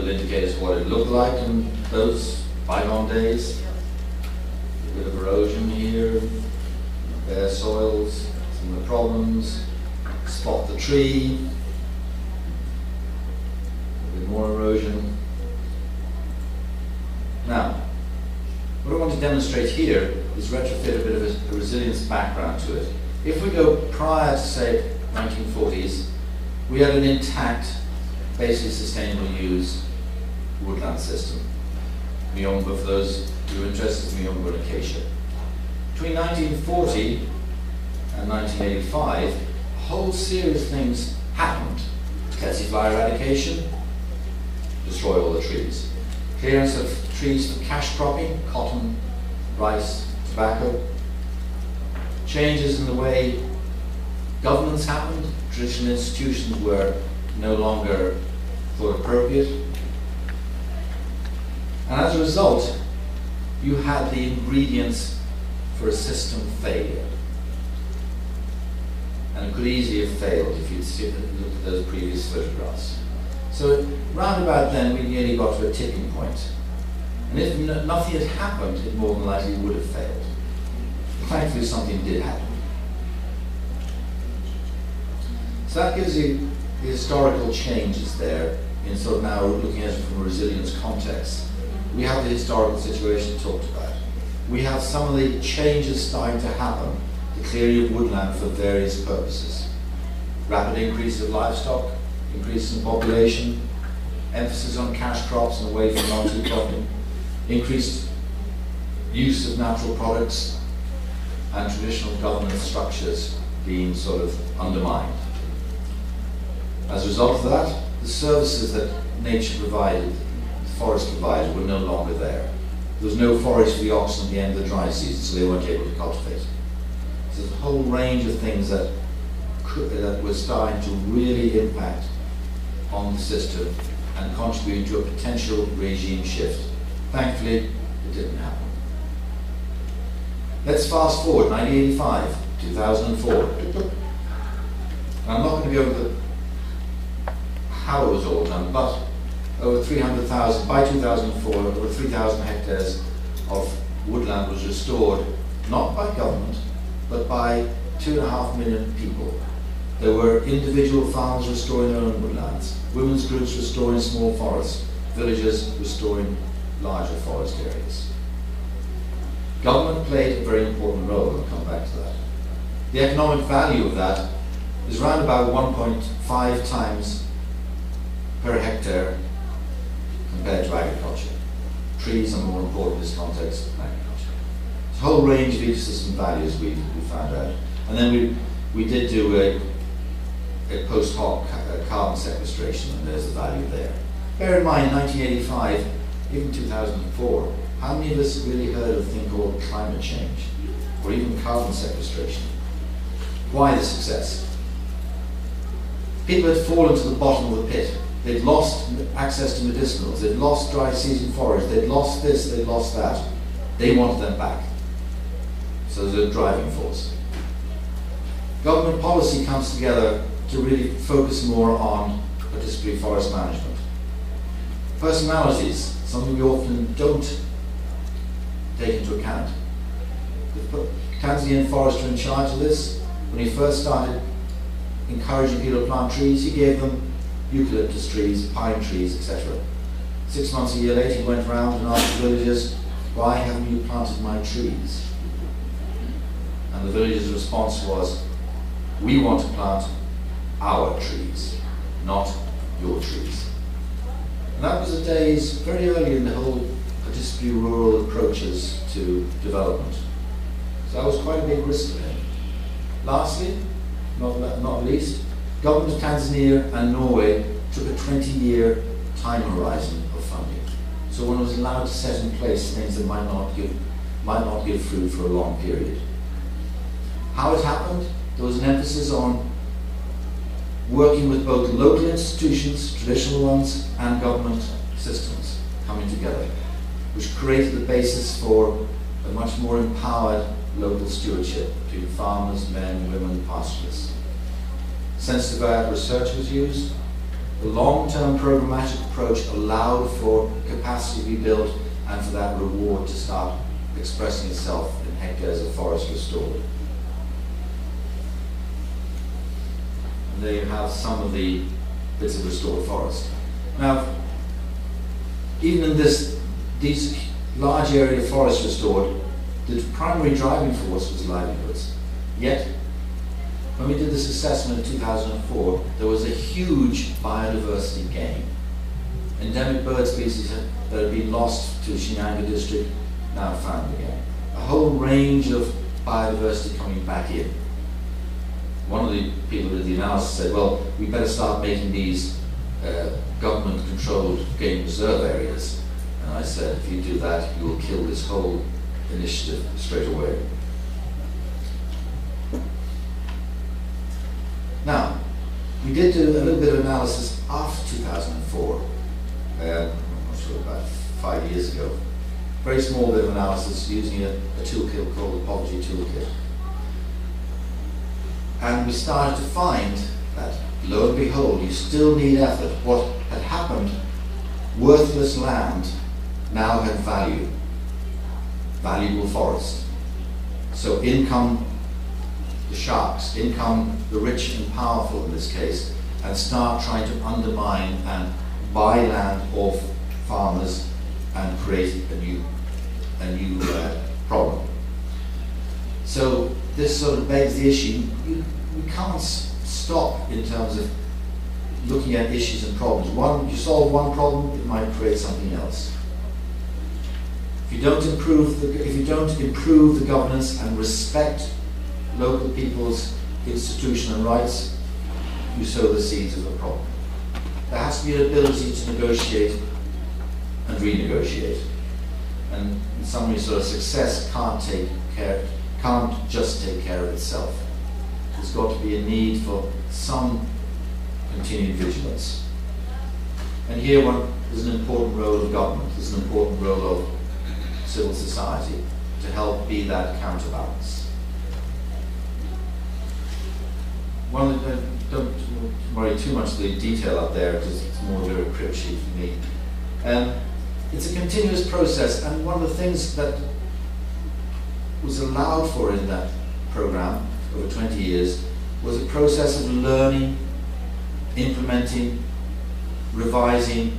will indicate us what it looked like in those bygone days. A bit of erosion here, bare soils, some of the problems. Spot the tree, a bit more erosion. Now, what I want to demonstrate here is retrofit a bit of a resilience background to it. If we go prior to, say, 1940s, we had an intact, basically sustainable use woodland system. Miombo, for those who are interested, Miombo and acacia. Between 1940 and 1985, a whole series of things happened. Tsetse fly eradication, destroy all the trees. Clearance of trees for cash cropping, cotton, rice, tobacco. Changes in the way governance happened. Traditional institutions were no longer thought appropriate. And as a result, you had the ingredients for a system failure. And it could easily have failed if you'd looked at those previous photographs. So round about then, we nearly got to a tipping point. And if nothing had happened, it more than likely would have failed. Thankfully, something did happen. So that gives you the historical changes there in sort of now looking at it from a resilience context. We have the historical situation talked about. We have some of the changes starting to happen, the clearing of woodland for various purposes. Rapid increase of livestock, increase in population, emphasis on cash crops and away from non-tree cropping, increased use of natural products, and traditional governance structures being sort of undermined. As a result of that, the services that nature provided, the forest provided, were no longer there. There was no forage for the oxen at the end of the dry season, so they weren't able to cultivate. So there's a whole range of things that were starting to really impact on the system and contribute to a potential regime shift. Thankfully, it didn't happen. Let's fast forward, 1985, 2004. I'm not going to go into how it was all done, but over 300,000, by 2004, over 3,000 hectares of woodland was restored, not by government, but by 2.5 million people. There were individual farmers restoring their own woodlands, women's groups restoring small forests, villages restoring larger forest areas. Government played a very important role, and I'll come back to that. The economic value of that is around about 1.5 times per hectare compared to agriculture. Trees are more important in this context than agriculture. There's a whole range of ecosystem values we found out. And then we did do a post hoc carbon sequestration, and there's the value there. Bear in mind, 1985, even 2004, how many of us have really heard of a thing called climate change, or even carbon sequestration? Why the success? People had fallen to the bottom of the pit. They'd lost access to medicinals, they'd lost dry season forage, they'd lost this, they'd lost that. They wanted them back. So there's a driving force. Government policy comes together to really focus more on participatory forest management. Personalities, something we often don't take into account. The Tanzanian forester in charge of this, when he first started encouraging people to plant trees, he gave them eucalyptus trees, pine trees, etc. 6 months, a year later, he went around and asked the villagers, why haven't you planted my trees? And the villagers' response was, we want to plant our trees, not your trees. And that was the days very early in the whole participatory rural approaches to development. So that was quite a big risk for him. Lastly, not least, government of Tanzania and Norway took a 20-year time horizon of funding. So one was allowed to set in place things that might not give fruit for a long period. How it happened? There was an emphasis on working with both local institutions, traditional ones, and government systems coming together, which created the basis for a much more empowered local stewardship between farmers, men, women, pastoralists. Sensitive research was used, The long-term programmatic approach allowed for capacity to be built and for that reward to start expressing itself in hectares of forest restored. And there you have some of the bits of restored forest. Now, even in these large area of forest restored, the primary driving force was livelihoods. Yet, when we did this assessment in 2004, there was a huge biodiversity gain. Endemic bird species that had been lost to Shinyanga district now found again. A whole range of biodiversity coming back in. One of the people who did the analysis said, well, we better start making these government-controlled game reserve areas. And I said, if you do that, you will kill this whole initiative straight away. Now, we did do a little bit of analysis after 2004, I'm not sure, about 5 years ago. Very small bit of analysis using a toolkit called the Poverty Toolkit. And we started to find that, lo and behold, you still need effort. What had happened, worthless land now had value, valuable forest. So in come the sharks, in come the rich and powerful in this case, and start trying to undermine and buy land off farmers and create a new problem. So this sort of begs the issue, we can't stop in terms of looking at issues and problems. One, you solve one problem, it might create something else. If you don't improve the governance and respect local people's institutional rights, you sow the seeds of the problem. There has to be an ability to negotiate and renegotiate. And in some ways, sort of success can't just take care of itself. There's got to be a need for some continued vigilance. And here there's an important role of government, there's an important role of civil society to help be that counterbalance. Don't worry too much of the detail up there because it's more of a crib sheet for me. It's a continuous process, and one of the things that was allowed for in that program over 20 years was a process of learning, implementing, revising,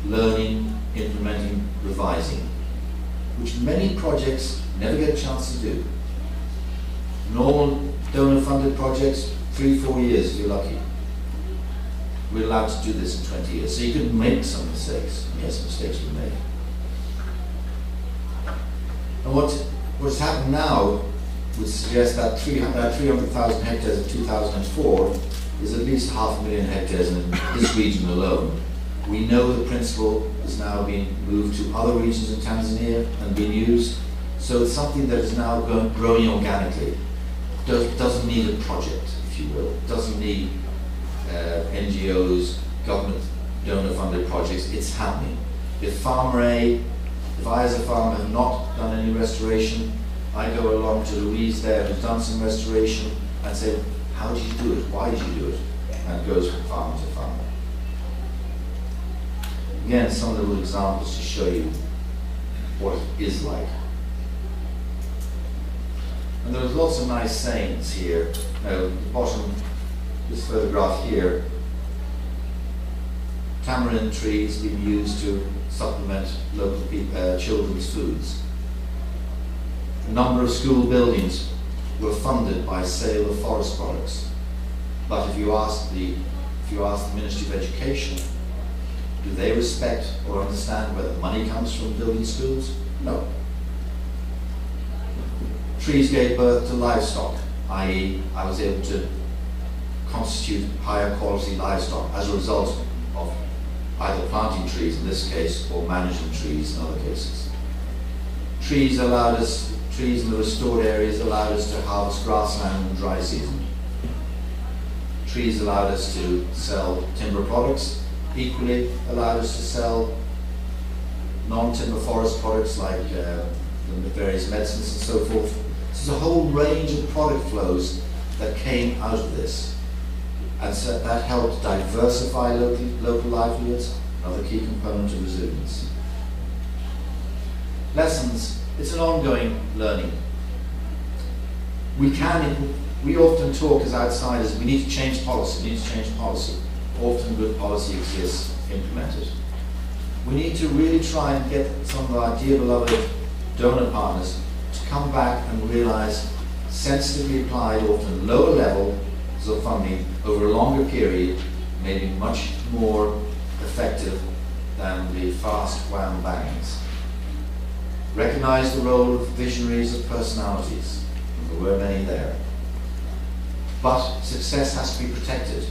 learning, implementing, revising, which many projects never get a chance to do. Normal donor-funded projects, 3-4 years if you're lucky. We're allowed to do this in 20 years. So you can make some mistakes. Yes, mistakes were made. And what's happened now would suggest that 300,000 hectares of 2004 is at least 500,000 hectares in this region alone. We know the principle is now being moved to other regions in Tanzania and being used. So it's something that is now growing organically. Doesn't need a project, if you will. Doesn't need NGOs, government donor-funded projects. It's happening. If I as a farmer have not done any restoration, I go along to Louise there who's done some restoration and say, how did you do it? Why did you do it? And it goes from farmer to farmer. Again, some little examples to show you what it is like. And there's lots of nice sayings here. Now, the bottom, this photograph here, tamarind trees being used to supplement local children's foods. A number of school buildings were funded by sale of forest products. But if you ask the Ministry of Education, do they respect or understand where the money comes from building schools? No. Trees gave birth to livestock, i.e. I was able to constitute higher quality livestock as a result of either planting trees in this case or managing trees in other cases. Trees in the restored areas allowed us to harvest grassland in the dry season. Trees allowed us to sell timber products, equally allowed us to sell non-timber forest products like the various medicines and so forth. So there's a whole range of product flows that came out of this. And so that helped diversify local livelihoods, another key component of resilience. Lessons, it's an ongoing learning. We often talk as outsiders, we need to change policy, Often good policy exists, implemented. We need to really try and get some of our dear beloved donor partners to come back and realize sensitively applied, often lower levels of funding over a longer period may be much more effective than the fast wham bangs. Recognize the role of visionaries of personalities, and there were many there. But success has to be protected,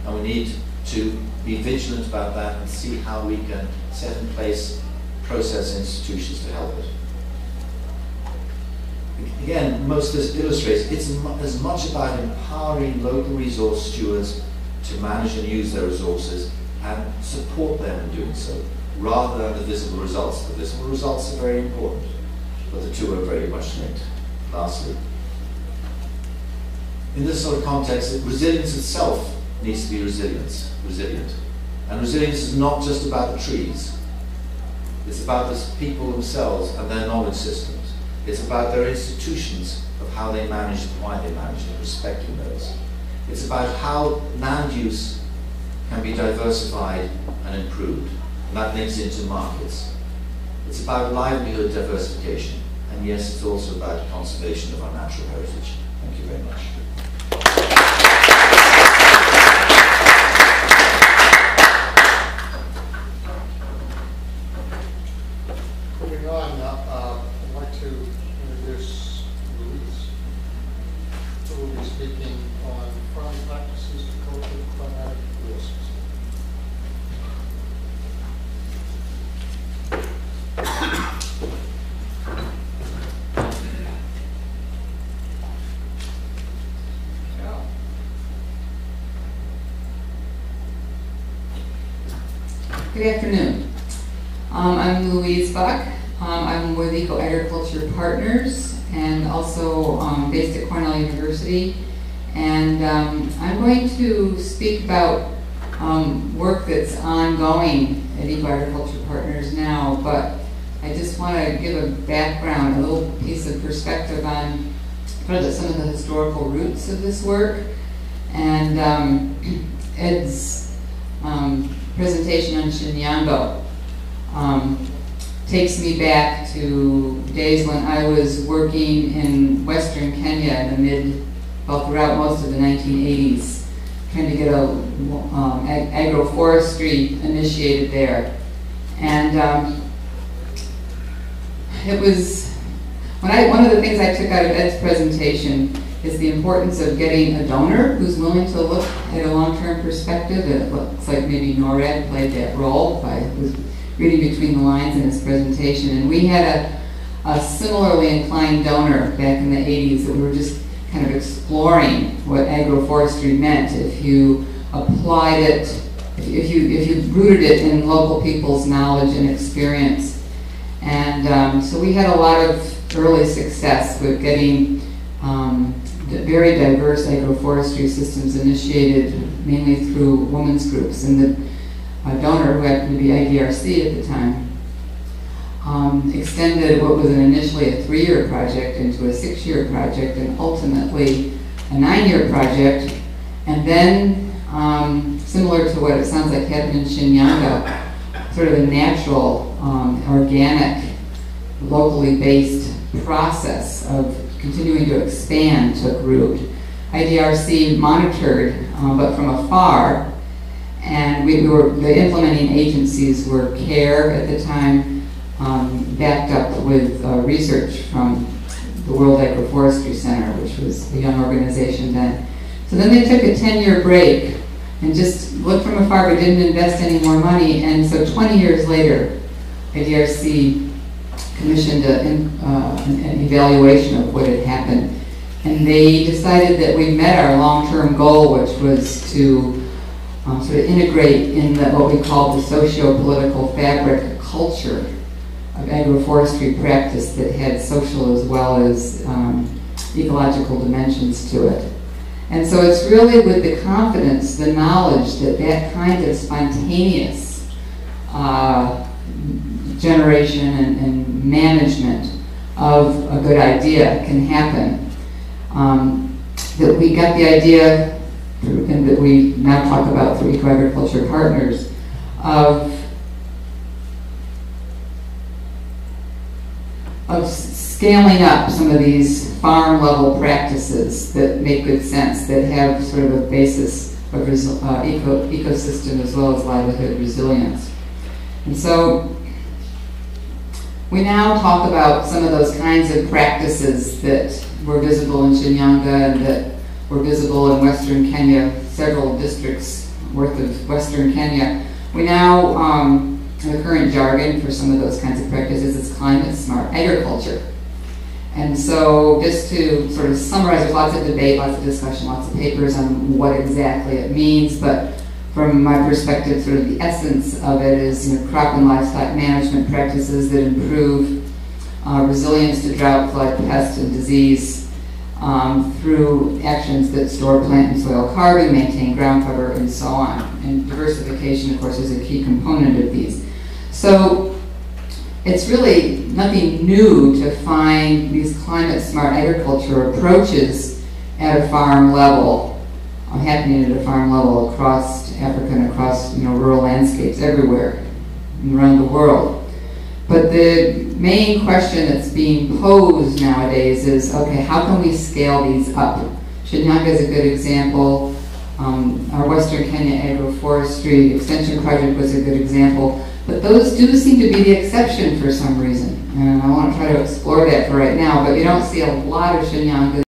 and we need to be vigilant about that and see how we can set in place process institutions to help it. Again, most of this illustrates it's as much about empowering local resource stewards to manage and use their resources and support them in doing so, rather than the visible results. The visible results are very important, but the two are very much linked. Lastly, in this sort of context, resilience itself needs to be resilient. And resilience is not just about the trees. It's about the people themselves and their knowledge systems. It's about their institutions of how they manage and why they manage and respecting those. It's about how land use can be diversified and improved. And that links into markets. It's about livelihood diversification. And yes, it's also about conservation of our natural heritage. Thank you very much. Moving on, I'd like to introduce Louise, who will be speaking on farming practices to cope with climatic risks. Good afternoon. I'm Louise Buck. I'm with Eco Agriculture Partners and also based at Cornell University. And I'm going to speak about work that's ongoing at Eco Agriculture Partners now, but I just want to give a background, a little piece of perspective on some of the historical roots of this work. And Ed's presentation on Shinyango takes me back to days when I was working in Western Kenya in throughout most of the 1980s, trying to get agroforestry initiated there. And it was, one of the things I took out of Ed's presentation is the importance of getting a donor who's willing to look at a long-term perspective. It looks like maybe NORAD played that role. I was reading between the lines in his presentation. And we had a similarly inclined donor back in the 80s that we were just kind of exploring what agroforestry meant if you applied it, if you rooted it in local people's knowledge and experience. And so we had a lot of early success with getting very diverse agroforestry systems initiated mainly through women's groups. And the donor, who happened to be IDRC at the time, extended what was initially a 3-year project into a 6-year project and ultimately a 9-year project. And then, similar to what it sounds like happened in Shinyanga, sort of a natural, organic, locally based process of continuing to expand took root. IDRC monitored, but from afar, and the implementing agencies were CARE at the time, backed up with research from the World Agroforestry Center, which was a young organization then. So then they took a 10-year break and just looked from afar but didn't invest any more money, and so 20 years later, IDRC commissioned an evaluation of what had happened. And they decided that we met our long-term goal, which was to sort of integrate in what we call the socio-political fabric culture of agroforestry practice that had social as well as ecological dimensions to it. And so it's really with the confidence, the knowledge that that kind of spontaneous generation and management of a good idea can happen. That we got the idea, and that we now talk about through Eco-Agriculture Partners, of scaling up some of these farm level practices that make good sense, that have sort of a basis of ecosystem as well as livelihood resilience. And so we now talk about some of those kinds of practices that were visible in Shinyanga and that were visible in Western Kenya, several districts worth of Western Kenya. We now, the current jargon for some of those kinds of practices is climate smart agriculture. And so just to sort of summarize, there's lots of debate, lots of discussion, lots of papers on what exactly it means, but from my perspective, sort of the essence of it is, you know, crop and livestock management practices that improve resilience to drought, flood, pest, and disease through actions that store plant and soil carbon, maintain ground cover, and so on. And diversification, of course, is a key component of these. So it's really nothing new to find these climate smart agriculture approaches at a farm level, happening at a farm level across Africa and across, you know, rural landscapes everywhere around the world. But the main question that's being posed nowadays is, okay, how can we scale these up? Shinyanga is a good example. Our Western Kenya Agroforestry Extension Project was a good example. But those do seem to be the exception for some reason. And I want to try to explore that for right now, but you don't see a lot of Shinyanga